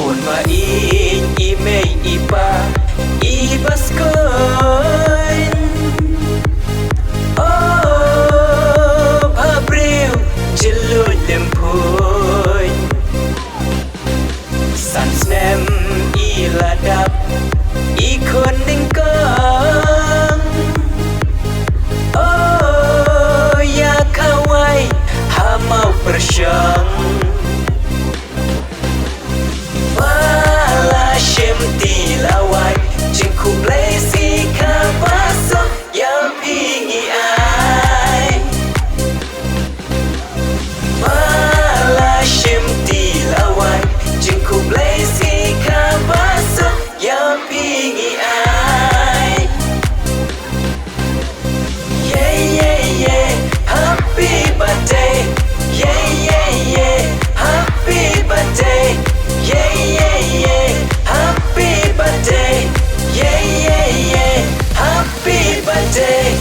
Kun main imei ipa ibaskoin. Oh babriu jelun lempoin. San snem iladap ikon ningkong. Oh ya kawai hamau persyang. Tilawai jengku blesi kapaso yang pingi ai Malashim tilawai jengku blesi kapaso yang pingi ai Yeah yeah yeah happy birthday Yeah yeah yeah happy birthday Yeah yeah yeah happy birthday Yeah yeah yeah happy birthday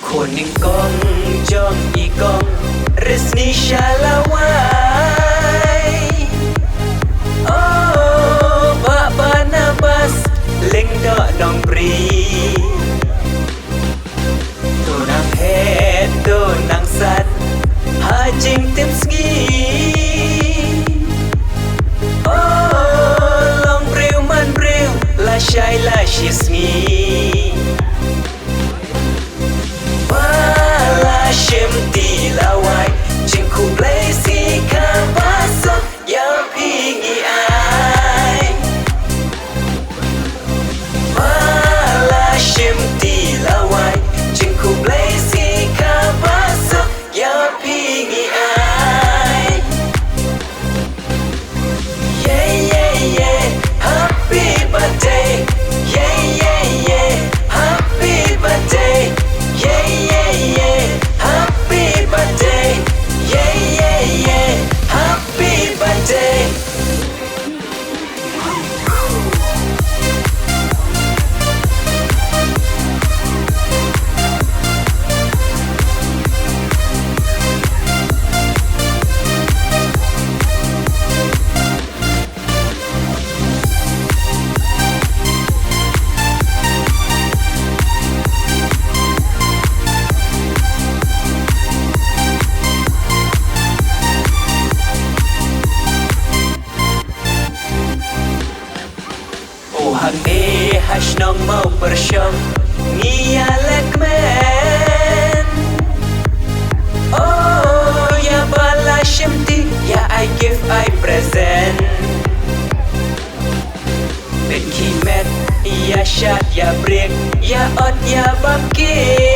Kuning kong jong ikong resni shalawai. Oh baba nabas ling do nong pri. Tunang het tunang sat hajing tim ski. Oh long briu man briu la shai la shisngi. Malashim tilawai jengku blesi kapaso yang pingi ai Malashim tilawai jengku blesi kapaso yang pingi ai Yeah yeah yeah happy birthday Yeah yeah yeah happy birthday Yeah yeah yeah happy birthday Yeah yeah yeah happy birthday Hangde hashnong mau persyong ngiyalek men. Oh ya balashim ti ya I give I present. Ben kimet ya shot ya break ya ot ya babki.